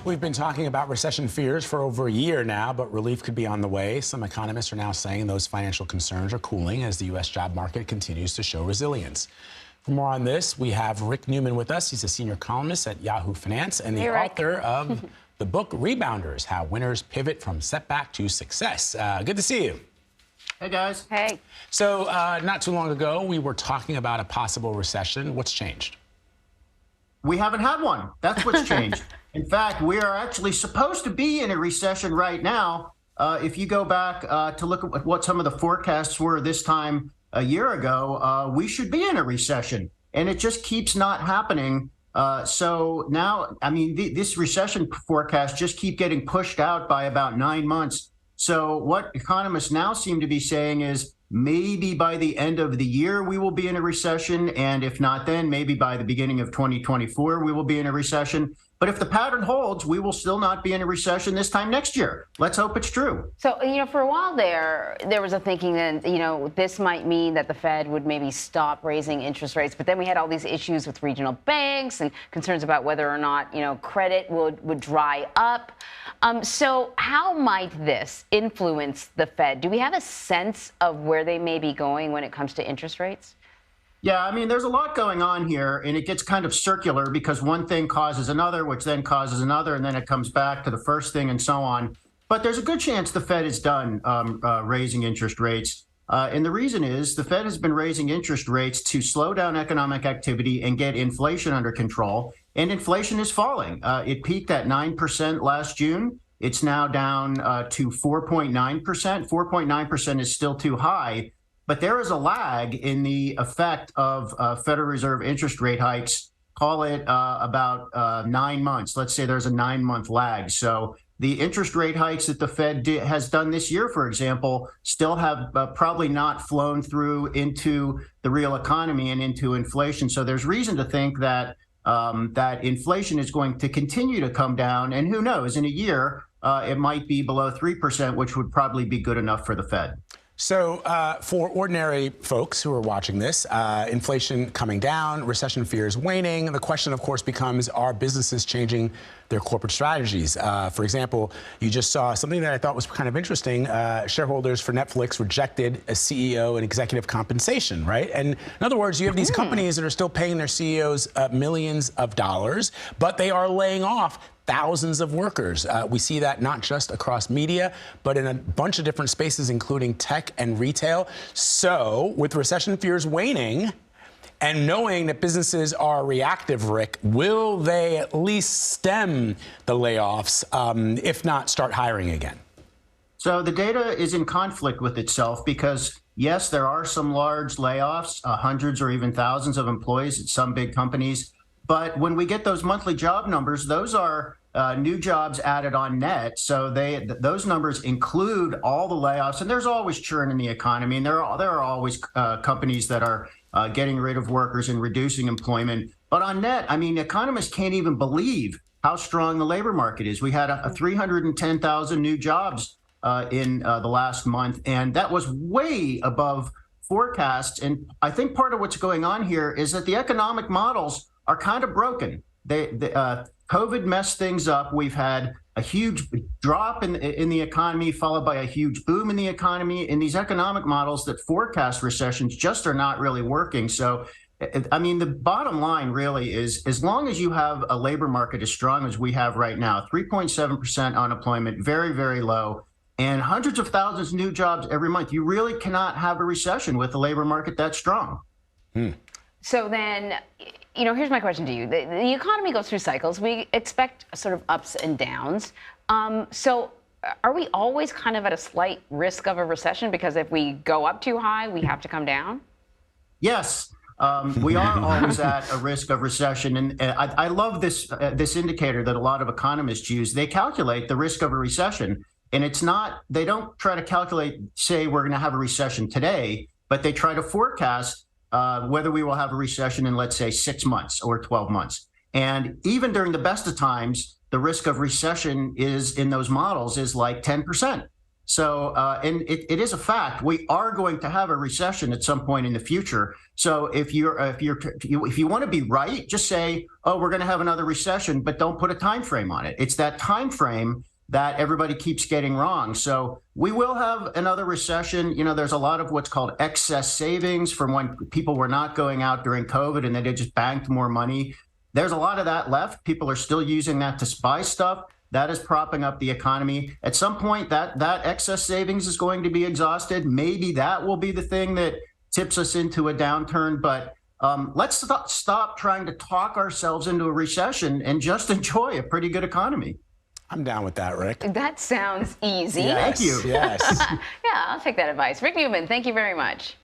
We've been talking about recession fears for over a year now, but relief could be on the way. Some economists are now saying those financial concerns are cooling as the U.S. job market continues to show resilience. For more on this, we have Rick Newman with us. He's a senior columnist at Yahoo Finance and the author of the book Rebounders, How Winners Pivot from Setback to Success. Good to see you. Hey, guys. Hey. So not too long ago, we were talking about a possible recession. What's changed? We haven't had one. That's what's changed. In fact, we are actually supposed to be in a recession right now. If you go back to look at what some of the forecasts were this time a year ago, we should be in a recession, and it just keeps not happening. So now, I mean, this recession forecast just keep getting pushed out by about 9 months. So what economists now seem to be saying is maybe by the end of the year, we will be in a recession. And if not, then maybe by the beginning of 2024, we will be in a recession. But if the pattern holds, we will still not be in a recession this time next year. Let's hope it's true. So, for a while there was a thinking that, this might mean that the Fed would maybe stop raising interest rates. But then we had all these issues with regional banks and concerns about whether or not, credit would dry up. So how might this influence the Fed? Do we have a sense of where they may be going when it comes to interest rates? Yeah, I mean, there's a lot going on here, and it gets kind of circular because one thing causes another, which then causes another, and then it comes back to the first thing and so on. But there's a good chance the Fed is done raising interest rates. And the reason is the Fed has been raising interest rates to slow down economic activity and get inflation under control. And inflation is falling. It peaked at 9% last June. It's now down to 4.9%. 4.9% is still too high. But there is a lag in the effect of Federal Reserve interest rate hikes. Call it about 9 months. Let's say there's a 9-month lag. So the interest rate hikes that the Fed has done this year, for example, still have probably not flown through into the real economy and into inflation. So there's reason to think that that inflation is going to continue to come down. And who knows, in a year, it might be below 3%, which would probably be good enough for the Fed. So for ordinary folks who are watching this, inflation coming down, recession fears waning, the question, of course, becomes, are businesses changing their corporate strategies? For example, you just saw something that I thought was kind of interesting. Shareholders for Netflix rejected a CEO and executive compensation, right? And in other words, you have these companies that are still paying their CEOs millions of dollars, but they are laying off thousands of workers. We see that not just across media, but in a bunch of different spaces, including tech and retail. So with recession fears waning and knowing that businesses are reactive, Rick, will they at least stem the layoffs, if not start hiring again? So the data is in conflict with itself because, yes, there are some large layoffs, hundreds or even thousands of employees at some big companies. But when we get those monthly job numbers, those are new jobs added on net. So those numbers include all the layoffs. And there's always churn in the economy. And there are always companies that are getting rid of workers and reducing employment. But on net, I mean, economists can't even believe how strong the labor market is. We had 310,000 new jobs in the last month. And that was way above forecasts. And I think part of what's going on here is that the economic models are kind of broken. COVID messed things up. We've had a huge drop in the economy, followed by a huge boom in the economy. And these economic models that forecast recessions just are not really working. So, I mean, the bottom line really is, as long as you have a labor market as strong as we have right now, 3.7% unemployment, very, very low, and hundreds of thousands of new jobs every month, you really cannot have a recession with a labor market that strong. So then, here's my question to you. The economy goes through cycles. We expect sort of ups and downs. So are we always kind of at a slight risk of a recession? Because if we go up too high, we have to come down? Yes, we are always at a risk of recession. And I love this indicator that a lot of economists use. They calculate the risk of a recession. And it's not, they don't try to calculate, say, we're going to have a recession today, but they try to forecast whether we will have a recession in, let's say, 6 months or 12 months. And even during the best of times, the risk of recession is in those models is like 10%. So, and it is a fact. We are going to have a recession at some point in the future. So, if you want to be right, just say, "Oh, we're going to have another recession," but don't put a time frame on it. It's that time frame that everybody keeps getting wrong. So, we will have another recession. You know, there's a lot of what's called excess savings from when people were not going out during COVID and they just banked more money. There's a lot of that left. People are still using that to buy stuff. That is propping up the economy. At some point, that excess savings is going to be exhausted. Maybe that will be the thing that tips us into a downturn. But let's stop trying to talk ourselves into a recession and just enjoy a pretty good economy. I'm down with that, Rick. That sounds easy. Yes, Thank you. Yes. Yeah, I'll take that advice. Rick Newman, thank you very much.